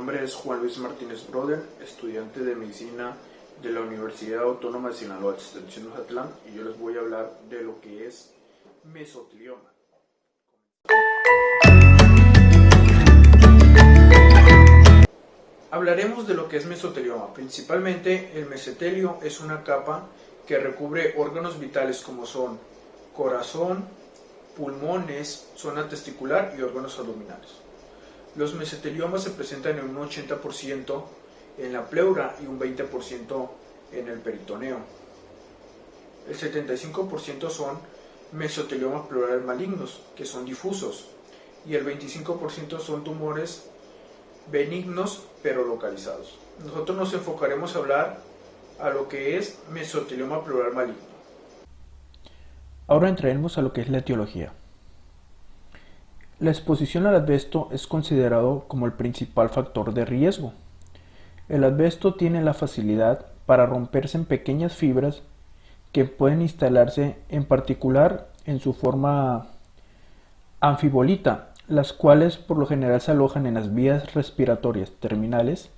nombre es Juan Luis Martínez Broder, estudiante de Medicina de la Universidad Autónoma de Sinaloa, Extensión Ujatlán, y yo les voy a hablar de lo que es mesotelioma. Hablaremos de lo que es mesotelioma. Principalmente, el mesotelio es una capa que recubre órganos vitales como son corazón, pulmones, zona testicular y órganos abdominales. Los mesoteliomas se presentan en un 80% en la pleura y un 20% en el peritoneo. El 75% son mesoteliomas pleurales malignos, que son difusos, y el 25% son tumores benignos pero localizados. Nosotros nos enfocaremos a hablar a lo que es mesotelioma pleural maligno. Ahora entraremos a lo que es la etiología. La exposición al asbesto es considerado como el principal factor de riesgo. El asbesto tiene la facilidad para romperse en pequeñas fibras que pueden instalarse en particular en su forma anfibolita, las cuales por lo general se alojan en las vías respiratorias terminales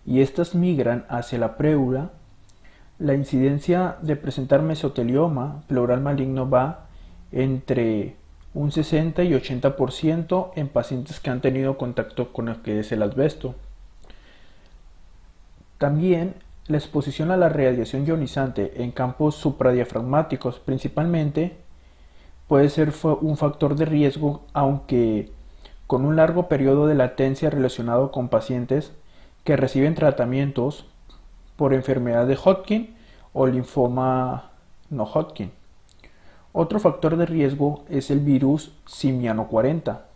y estas migran hacia la pleura. La incidencia de presentar mesotelioma pleural maligno va entre un 60 y 80% en pacientes que han tenido contacto con lo que es el asbesto. También la exposición a la radiación ionizante en campos supradiafragmáticos principalmente puede ser un factor de riesgo, aunque con un largo periodo de latencia relacionado con pacientes que reciben tratamientos por enfermedad de Hodgkin o linfoma no Hodgkin. Otro factor de riesgo es el virus simiano 40,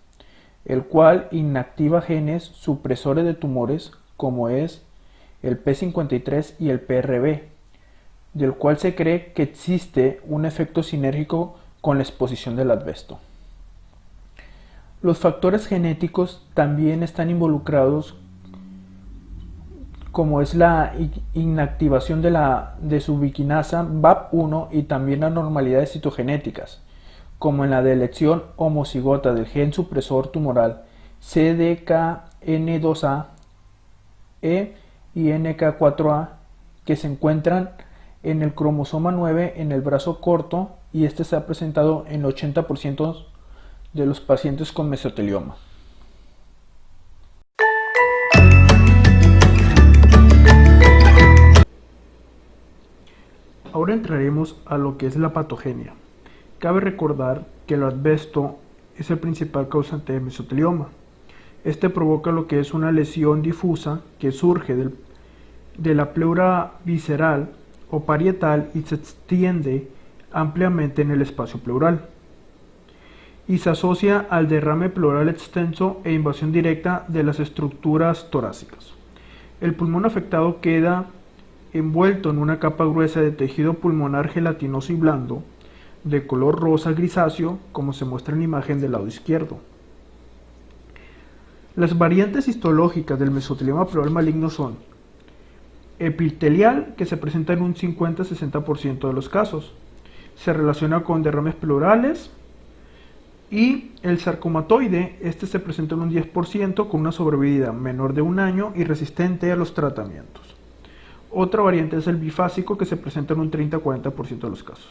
el cual inactiva genes supresores de tumores como es el P53 y el PRB, del cual se cree que existe un efecto sinérgico con la exposición del asbesto. Los factores genéticos también están involucrados, como es la inactivación de su ubiquinasa BAP1 y también anormalidades citogenéticas, como en la delección homocigota del gen supresor tumoral CDKN2A y NK4A, que se encuentran en el cromosoma 9 en el brazo corto, y este se ha presentado en el 80% de los pacientes con mesotelioma. Ahora entraremos a lo que es la patogenia. Cabe recordar que el asbesto es el principal causante de mesotelioma. Este provoca lo que es una lesión difusa que surge de la pleura visceral o parietal y se extiende ampliamente en el espacio pleural, y se asocia al derrame pleural extenso e invasión directa de las estructuras torácicas. El pulmón afectado queda envuelto en una capa gruesa de tejido pulmonar gelatinoso y blando, de color rosa grisáceo, como se muestra en la imagen del lado izquierdo. Las variantes histológicas del mesotelioma pleural maligno son epitelial, que se presenta en un 50-60% de los casos. Se relaciona con derrames pleurales. Y el sarcomatoide, este se presenta en un 10% con una sobrevida menor de un año y resistente a los tratamientos. Otra variante es el bifásico, que se presenta en un 30-40% de los casos.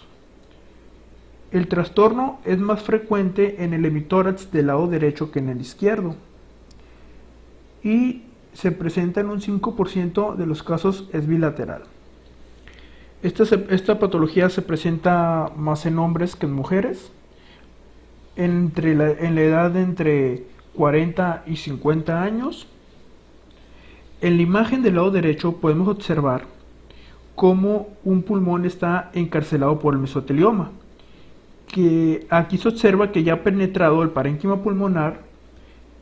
El trastorno es más frecuente en el hemitórax del lado derecho que en el izquierdo, y se presenta en un 5% de los casos es bilateral. Esta patología se presenta más en hombres que en mujeres, en la edad de entre 40 y 50 años. En la imagen del lado derecho podemos observar cómo un pulmón está encarcelado por el mesotelioma, que aquí se observa que ya ha penetrado el parénquima pulmonar,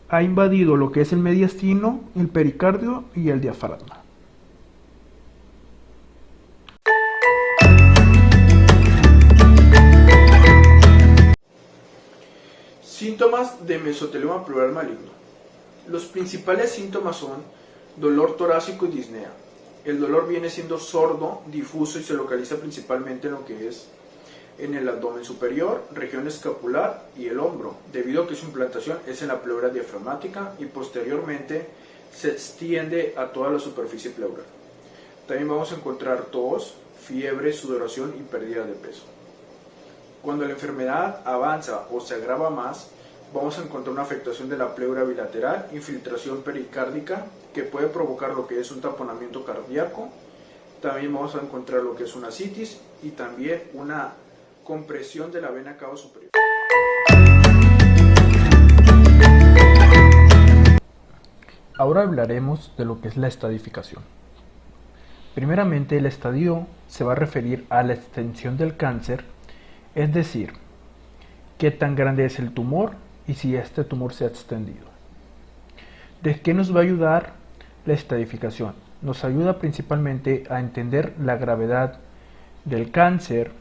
ha invadido lo que es el mediastino, el pericardio y el diafragma. Síntomas de mesotelioma pleural maligno. Los principales síntomas son dolor torácico y disnea. El dolor viene siendo sordo, difuso y se localiza principalmente en lo que es en el abdomen superior, región escapular y el hombro, debido a que su implantación es en la pleura diafragmática, y posteriormente se extiende a toda la superficie pleural. También vamos a encontrar tos, fiebre, sudoración y pérdida de peso. Cuando la enfermedad avanza o se agrava más, vamos a encontrar una afectación de la pleura bilateral, infiltración pericárdica, que puede provocar lo que es un taponamiento cardíaco. También vamos a encontrar lo que es una ascitis y también una compresión de la vena cava superior. Ahora hablaremos de lo que es la estadificación. Primeramente, el estadio se va a referir a la extensión del cáncer, es decir, qué tan grande es el tumor y si este tumor se ha extendido. ¿De qué nos va a ayudar la estadificación? Nos ayuda principalmente a entender la gravedad del cáncer,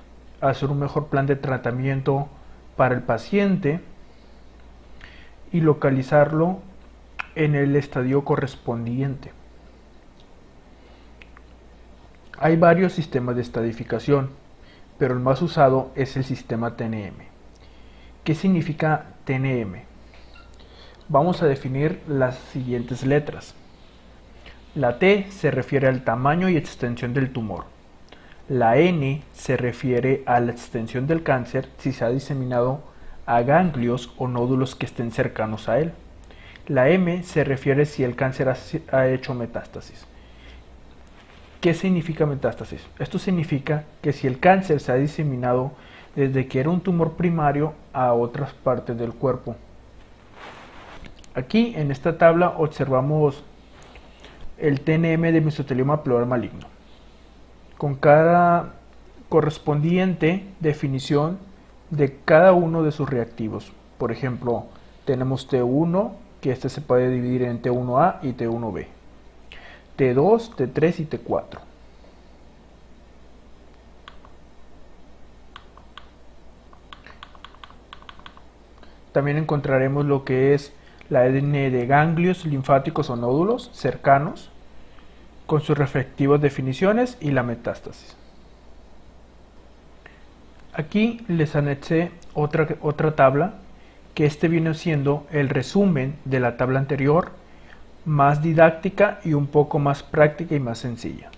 a hacer un mejor plan de tratamiento para el paciente y localizarlo en el estadio correspondiente. Hay varios sistemas de estadificación, pero el más usado es el sistema TNM. ¿Qué significa TNM? Vamos a definir las siguientes letras. La T se refiere al tamaño y extensión del tumor. La N se refiere a la extensión del cáncer si se ha diseminado a ganglios o nódulos que estén cercanos a él. La M se refiere si el cáncer ha hecho metástasis. ¿Qué significa metástasis? Esto significa que si el cáncer se ha diseminado desde que era un tumor primario a otras partes del cuerpo. Aquí en esta tabla observamos el TNM de mesotelioma pleural maligno, con cada correspondiente definición de cada uno de sus reactivos. Por ejemplo, tenemos T1, que este se puede dividir en T1A y T1B. T2, T3 y T4. También encontraremos lo que es la N de ganglios linfáticos o nódulos cercanos, con sus respectivas definiciones y la metástasis. Aquí les anexé otra tabla, que viene siendo el resumen de la tabla anterior, más didáctica y un poco más práctica y más sencilla.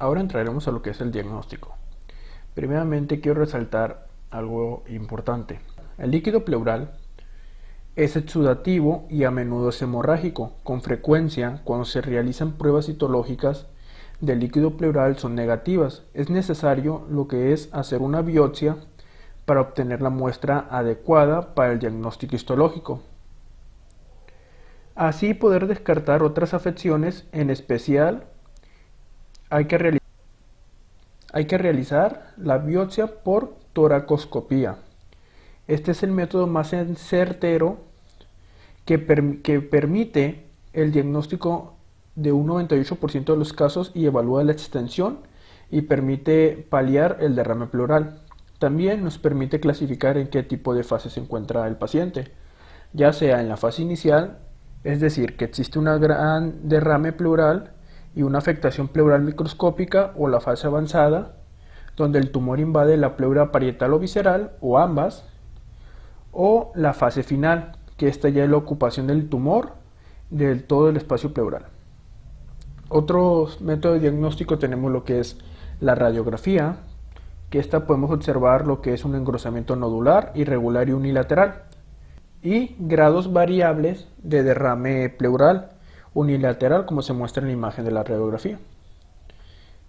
Ahora entraremos a lo que es el diagnóstico. Primeramente quiero resaltar algo importante. El líquido pleural es exudativo y a menudo es hemorrágico. Con frecuencia, cuando se realizan pruebas citológicas del líquido pleural son negativas. Es necesario lo que es hacer una biopsia para obtener la muestra adecuada para el diagnóstico histológico. Así poder descartar otras afecciones, en especial hay que realizar la biopsia por toracoscopía. Este es el método más certero que permite el diagnóstico de un 98% de los casos y evalúa la extensión y permite paliar el derrame pleural. También nos permite clasificar en qué tipo de fase se encuentra el paciente, ya sea en la fase inicial, es decir, que existe un gran derrame pleural y una afectación pleural microscópica, o la fase avanzada, donde el tumor invade la pleura parietal o visceral, o ambas, o la fase final, que esta ya es la ocupación del tumor del todo el espacio pleural. Otros métodos de diagnóstico tenemos lo que es la radiografía, que esta podemos observar lo que es un engrosamiento nodular, irregular y unilateral, y grados variables de derrame pleural unilateral, como se muestra en la imagen de la radiografía,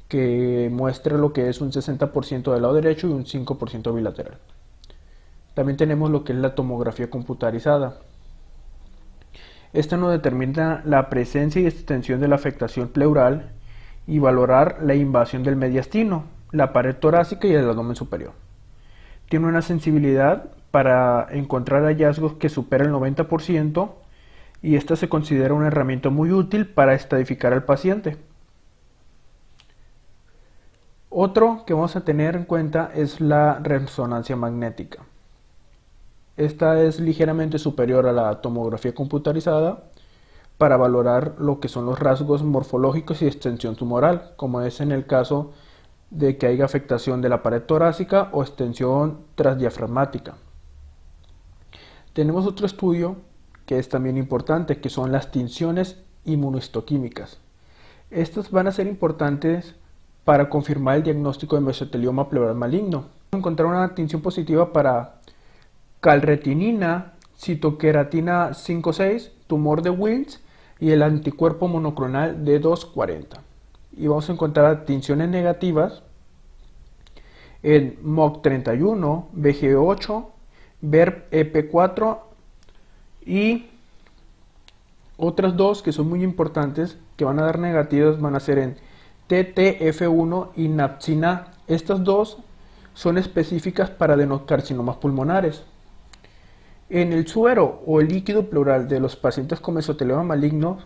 que muestra lo que es un 60% del lado derecho y un 5% bilateral. También tenemos lo que es la tomografía computarizada. Esta nos determina la presencia y extensión de la afectación pleural y valorar la invasión del mediastino, la pared torácica y el abdomen superior. Tiene una sensibilidad para encontrar hallazgos que supera el 90%, y esta se considera una herramienta muy útil para estadificar al paciente. Otro que vamos a tener en cuenta es la resonancia magnética. Esta es ligeramente superior a la tomografía computarizada, para valorar lo que son los rasgos morfológicos y extensión tumoral, como es en el caso de que haya afectación de la pared torácica o extensión transdiafragmática. Tenemos otro estudio que es también importante, que son las tinciones inmunohistoquímicas. Estas van a ser importantes para confirmar el diagnóstico de mesotelioma pleural maligno. Vamos a encontrar una tinción positiva para calretinina, citoqueratina 5,6, tumor de Wilms y el anticuerpo monoclonal D240. Y vamos a encontrar tinciones negativas en MOC31, BG8, VERP-EP4 y otras dos que son muy importantes que van a dar negativas van a ser en TTF1 y NAPSINA. Estas dos son específicas para adenocarcinomas pulmonares. En el suero o el líquido pleural de los pacientes con mesotelioma maligno,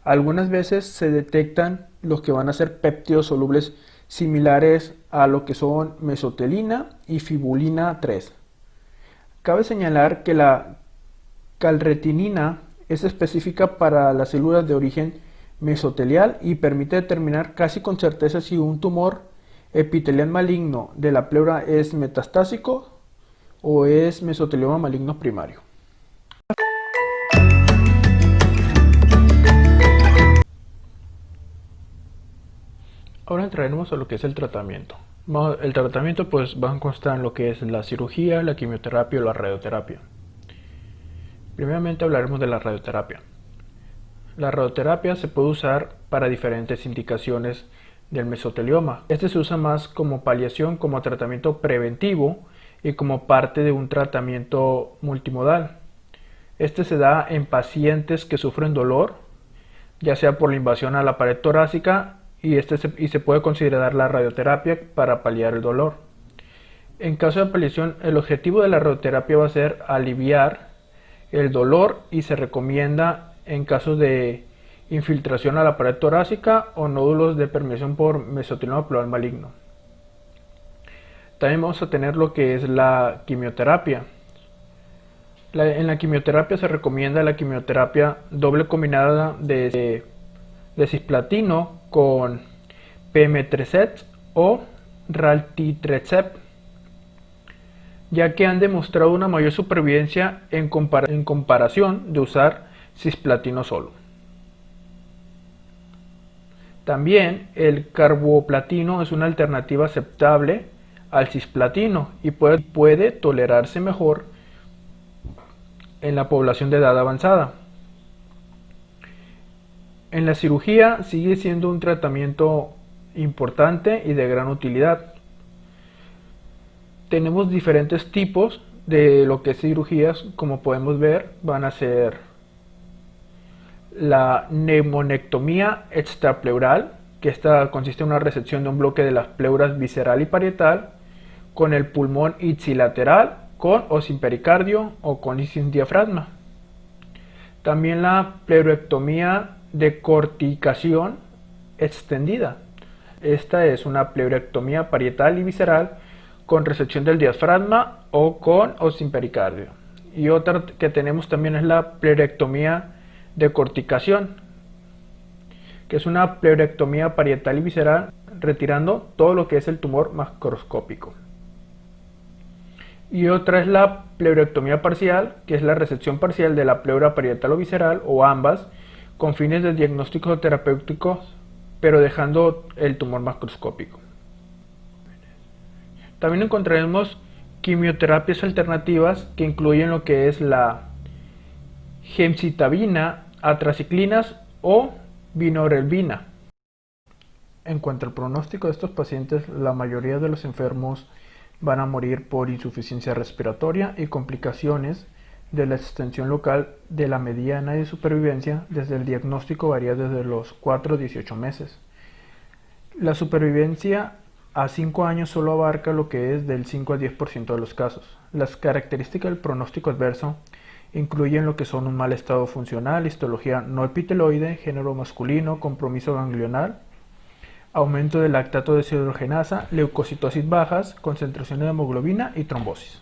algunas veces se detectan los que van a ser péptidos solubles similares a lo que son mesotelina y fibulina 3. Cabe señalar que la calretinina es específica para las células de origen mesotelial y permite determinar casi con certeza si un tumor epitelial maligno de la pleura es metastásico o es mesotelioma maligno primario. Ahora entraremos a lo que es el tratamiento. El tratamiento pues va a constar en lo que es la cirugía, la quimioterapia o la radioterapia. Primeramente hablaremos de la radioterapia. La radioterapia se puede usar para diferentes indicaciones del mesotelioma. Este se usa más como paliación, como tratamiento preventivo y como parte de un tratamiento multimodal. Este se da en pacientes que sufren dolor, ya sea por la invasión a la pared torácica, y se puede considerar la radioterapia para paliar el dolor. En caso de paliación, el objetivo de la radioterapia va a ser aliviar el dolor y se recomienda en casos de infiltración a la pared torácica o nódulos de permeación por mesotelioma pleural maligno. También vamos a tener lo que es la quimioterapia. En la quimioterapia se recomienda la quimioterapia doble combinada de cisplatino con pemetrexed o raltitrexep, ya que han demostrado una mayor supervivencia en comparación de usar cisplatino solo. También el carboplatino es una alternativa aceptable al cisplatino y puede tolerarse mejor en la población de edad avanzada. En la cirugía sigue siendo un tratamiento importante y de gran utilidad. Tenemos diferentes tipos de lo que es cirugías, como podemos ver, van a ser la neumonectomía extrapleural, que esta consiste en una resección de un bloque de las pleuras visceral y parietal, con el pulmón ipsilateral, con o sin pericardio o con y sin diafragma. También la pleurectomía de corticación extendida. Esta es una pleurectomía parietal y visceral con resección del diafragma o con o sin pericardio. Y otra que tenemos también es la pleurectomía de corticación, que es una pleurectomía parietal y visceral retirando todo lo que es el tumor macroscópico. Y otra es la pleurectomía parcial, que es la resección parcial de la pleura parietal o visceral o ambas con fines de diagnósticos terapéuticos, pero dejando el tumor macroscópico. También encontraremos quimioterapias alternativas que incluyen lo que es la gemcitabina, atraciclinas o vinorelbina. En cuanto al pronóstico de estos pacientes, la mayoría de los enfermos van a morir por insuficiencia respiratoria y complicaciones de la extensión local de la mediana de supervivencia. Desde el diagnóstico varía desde los 4 a 18 meses. La supervivencia a 5 años solo abarca lo que es del 5 al 10% de los casos. Las características del pronóstico adverso incluyen lo que son un mal estado funcional, histología no epiteloide, género masculino, compromiso ganglional, aumento del lactato deshidrogenasa, leucocitosis bajas, concentración de hemoglobina y trombosis.